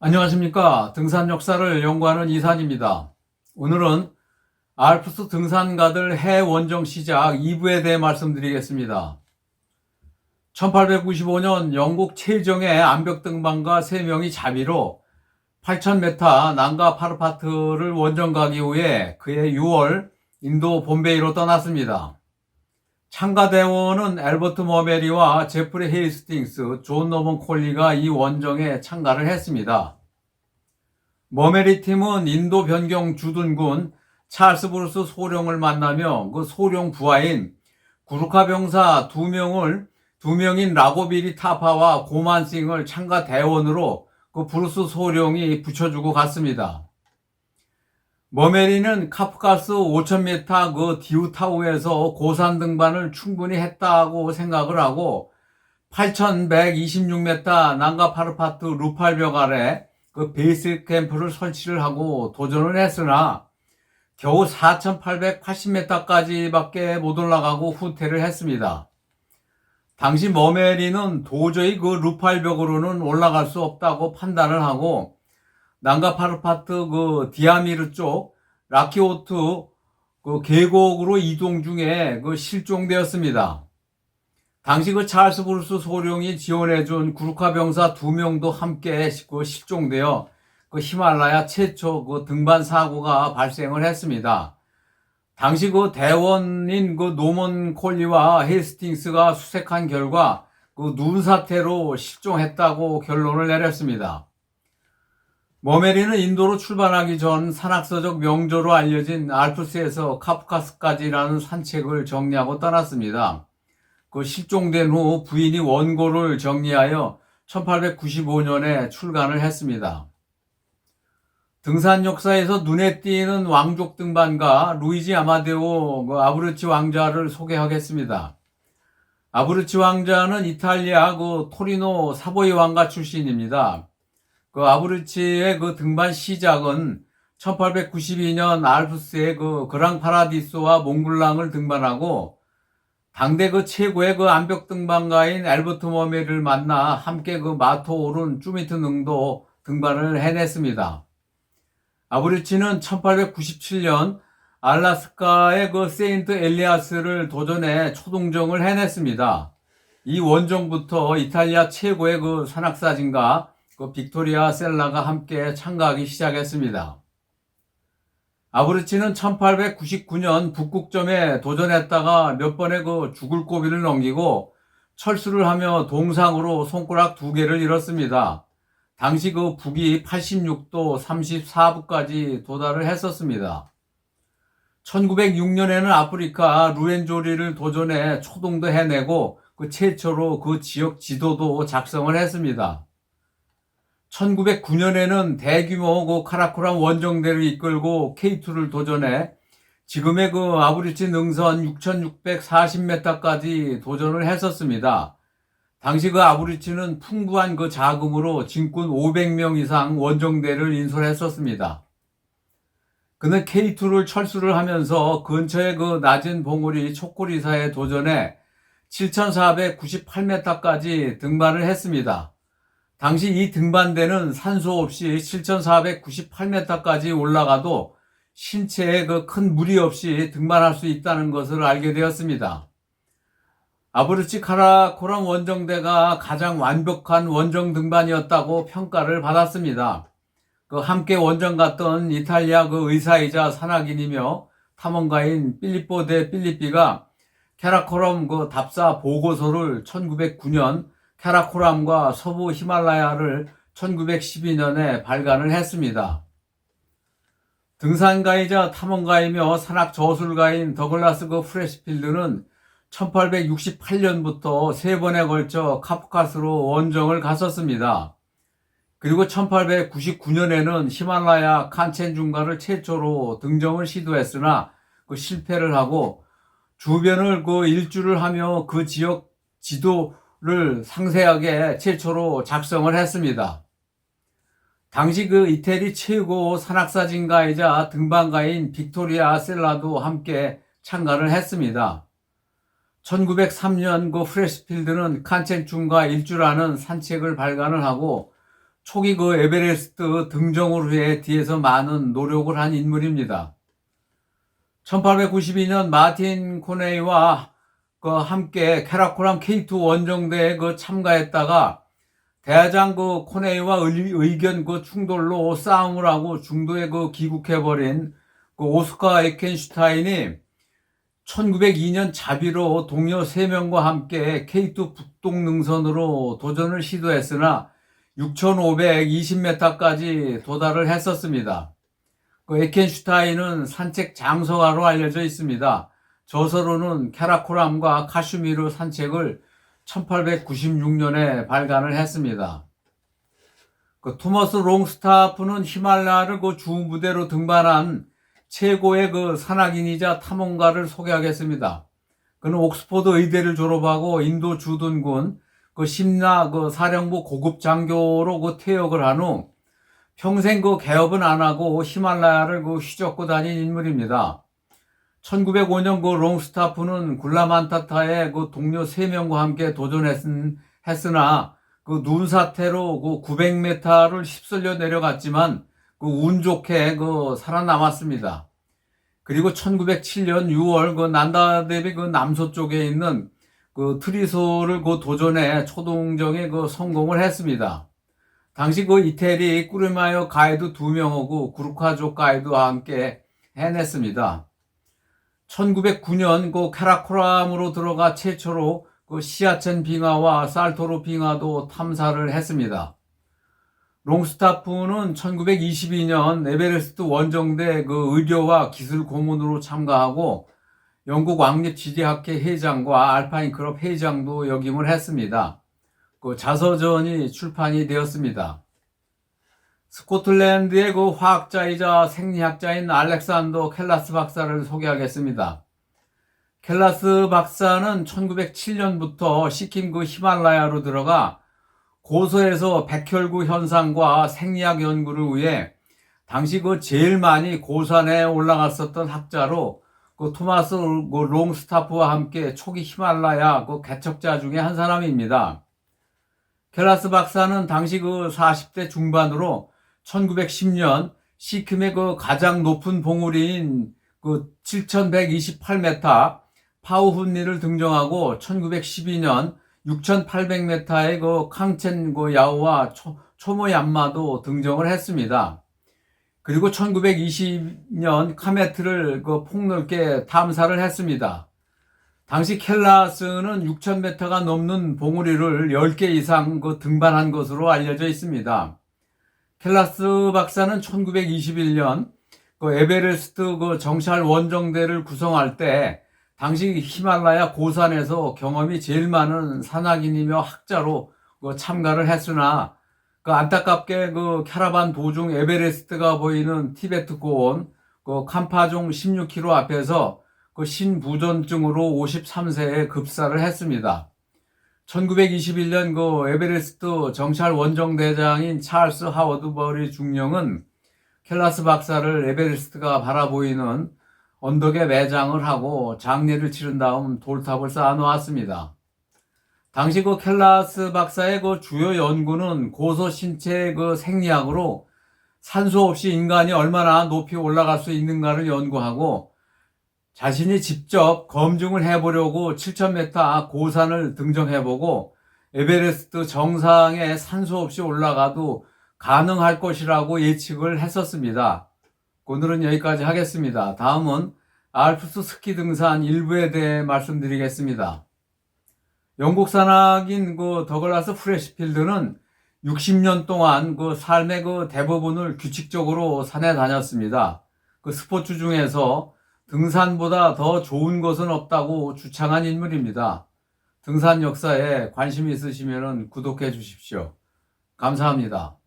안녕하십니까. 등산 역사를 연구하는 이산입니다. 오늘은 알프스 등산가들 해 원정 시작 2부에 대해 말씀드리겠습니다. 1895년 영국 체정의 암벽 등반가 3명이 자비로 8,000m 난가 파르파트를 원정 가기 위해 그해 6월 인도 봄베이로 떠났습니다. 참가 대원은 앨버트 머메리와 제프리 헤이스팅스, 존 노먼 콜리가 이 원정에 참가를 했습니다. 머메리 팀은 인도 변경 주둔군 찰스 브루스 소령을 만나며 그 소령 부하인 구르카 병사 두 명인 라고비리 타파와 고만싱을 참가 대원으로 그 브루스 소령이 붙여주고 갔습니다. 머메리는 카프카스 5,000m 그 디우타우에서 고산 등반을 충분히 했다고 생각을 하고 8,126m 난가 파르파트 루팔벽 아래 그 베이스 캠프를 설치를 하고 도전을 했으나 겨우 4,880m까지밖에 못 올라가고 후퇴를 했습니다. 당시 머메리는 도저히 그 루팔벽으로는 올라갈 수 없다고 판단을 하고 난가 파르파트 그 디아미르 쪽 라키오트 그 계곡으로 이동 중에 그 실종되었습니다. 당시 그 찰스 브루스 소령이 지원해준 구르카 병사 2명도 함께 그 실종되어 그 히말라야 최초 그 등반 사고가 발생을 했습니다. 당시 그 대원인 그 노먼 콜리와 헤스팅스가 수색한 결과 그 눈 사태로 실종했다고 결론을 내렸습니다. 머메리는 인도로 출발하기 전 산악서적 명조로 알려진 알프스에서 카프카스까지라는 산책을 정리하고 떠났습니다. 그 실종된 후 부인이 원고를 정리하여 1895년에 출간을 했습니다. 등산 역사에서 눈에 띄는 왕족 등반가 루이지 아마데오 아브루치 왕자를 소개하겠습니다. 아브루치 왕자는 이탈리아 그 토리노 사보이 왕가 출신입니다. 그 아브루치의 그 등반 시작은 1892년 알프스의 그 그랑 파라디소와 몽블랑을 등반하고 당대 그 최고의 그 암벽 등반가인 앨버트 머메리를 만나 함께 그 마토 오른 쭈미트 능도 등반을 해냈습니다. 아브루치는 1897년 알라스카의 그 세인트 엘리아스를 도전해 초동정을 해냈습니다. 이 원정부터 이탈리아 최고의 그 산악사진가 그 빅토리아 셀라가 함께 참가하기 시작했습니다. 아브루치는 1899년 북극점에 도전했다가 몇 번의 그 죽을 고비를 넘기고 철수를 하며 동상으로 손가락 2개를 잃었습니다. 당시 그 북위 86도 34부까지 도달을 했었습니다. 1906년에는 아프리카 루엔조리를 도전해 초동도 해내고 그 최초로 그 지역 지도도 작성을 했습니다. 1909년에는 대규모 그 카라코람 원정대를 이끌고 K2를 도전해 지금의 그 아브루치 능선 6,640m까지 도전을 했었습니다. 당시 그 아브루치는 풍부한 그 자금으로 진군 500명 이상 원정대를 인솔했었습니다. 그는 K2를 철수를 하면서 근처의 그 낮은 봉우리 초코리사에 도전해 7,498m까지 등반을 했습니다. 당시 이 등반대는 산소 없이 7,498m까지 올라가도 신체에 그 큰 무리 없이 등반할 수 있다는 것을 알게 되었습니다. 아브루치 카라코람 원정대가 가장 완벽한 원정 등반이었다고 평가를 받았습니다. 그 함께 원정 갔던 이탈리아 그 의사이자 산악인이며 탐험가인 필리포 데 필리피가 카라코람 그 답사 보고서를 1909년 카라코람과 서부 히말라야를 1912년에 발간을 했습니다. 등산가이자 탐험가이며 산악 저술가인 더글라스 그 프레시필드는 1868년부터 3번에 걸쳐 카프카스로 원정을 갔었습니다. 그리고 1899년에는 히말라야 칸첸중가를 최초로 등정을 시도했으나 그 실패를 하고 주변을 그 일주를 하며 그 지역 지도를 상세하게 최초로 작성을 했습니다. 당시 그 이태리 최고 산악사진가이자 등반가인 빅토리아 셀라도 함께 참가를 했습니다. 1903년 그 프레시필드는 칸첸중가 일주라는 산책을 발간을 하고 초기 그 에베레스트 등정을 위해 뒤에서 많은 노력을 한 인물입니다. 1892년 마틴 코네이와 함께 캐라코람 K2 원정대에 참가했다가 대장 코네이와 의견 충돌로 싸움을 하고 중도에 귀국해버린 오스카 에켄슈타인이 1902년 자비로 동료 3명과 함께 K2 북동능선으로 도전을 시도했으나 6,520m까지 도달을 했었습니다. 에켄슈타인은 산책 장서가로 알려져 있습니다. 저서로는 캐라코람과 카슈미르 산책을 1896년에 발간을 했습니다. 토머스 롱스타프는 히말라야를 주무대로 등반한 최고의 산악인이자 탐험가를 소개하겠습니다. 그는 옥스퍼드 의대를 졸업하고 인도 주둔군 심나 사령부 고급 장교로 퇴역을 한 후 평생 개업은 안 하고 히말라야를 휘젓고 다닌 인물입니다. 1905년 롱스타프는 굴라만타타의 동료 3명과 함께 도전했으나 눈 사태로 900m를 휩쓸려 내려갔지만 운 좋게 살아남았습니다. 그리고 1907년 6월 난다데비 남서쪽에 있는 트리소를 도전해 초동정에 성공을 했습니다. 당시 이태리 꾸르마요 가이드 2명하고 구르카족 가이드와 함께 해냈습니다. 1909년 캐라코람으로 들어가 최초로 시아첸 빙하와 살토르 빙하도 탐사를 했습니다. 롱스타프는 1922년 에베레스트 원정대 의료와 기술 고문으로 참가하고 영국 왕립지리학회 회장과 알파인 클럽 회장도 역임을 했습니다. 자서전이 출판이 되었습니다. 스코틀랜드의 화학자이자 생리학자인 알렉산더 켈라스 박사를 소개하겠습니다. 켈라스 박사는 1907년부터 시킴 히말라야로 들어가 고서에서 백혈구 현상과 생리학 연구를 위해 당시 제일 많이 고산에 올라갔었던 학자로 토마스 롱스타프와 함께 초기 히말라야 개척자 중에 한 사람입니다. 켈라스 박사는 당시 40대 중반으로 1910년 시킴의 가장 높은 봉우리인 7128m 파우훈리를 등정하고 1912년 6800m의 캉첸 야오와 초모얀마도 등정을 했습니다. 그리고 1920년 카메트를 폭넓게 탐사를 했습니다. 당시 켈라스는 6000m가 넘는 봉우리를 10개 이상 등반한 것으로 알려져 있습니다. 켈라스 박사는 1921년 에베레스트 정찰 원정대를 구성할 때 당시 히말라야 고산에서 경험이 제일 많은 산악인이며 학자로 참가를 했으나 안타깝게 캐러반 도중 에베레스트가 보이는 티베트 고원 캄파종 16km 앞에서 신부전증으로 53세에 급사를 했습니다. 1921년 에베레스트 정찰 원정대장인 찰스 하워드 버리 중령은 켈라스 박사를 에베레스트가 바라보이는 언덕에 매장을 하고 장례를 치른 다음 돌탑을 쌓아 놓았습니다. 당시 켈라스 박사의 주요 연구는 고서 신체의 생리학으로 산소 없이 인간이 얼마나 높이 올라갈 수 있는가를 연구하고 자신이 직접 검증을 해보려고 7000m 고산을 등정해보고 에베레스트 정상에 산소 없이 올라가도 가능할 것이라고 예측을 했었습니다. 오늘은 여기까지 하겠습니다. 다음은 알프스 스키 등산 일부에 대해 말씀드리겠습니다. 영국 산악인 더글라스 프레시필드는 60년 동안 삶의 대부분을 규칙적으로 산에 다녔습니다. 스포츠 중에서 등산보다 더 좋은 것은 없다고 주창한 인물입니다. 등산 역사에 관심이 있으시면 구독해 주십시오. 감사합니다.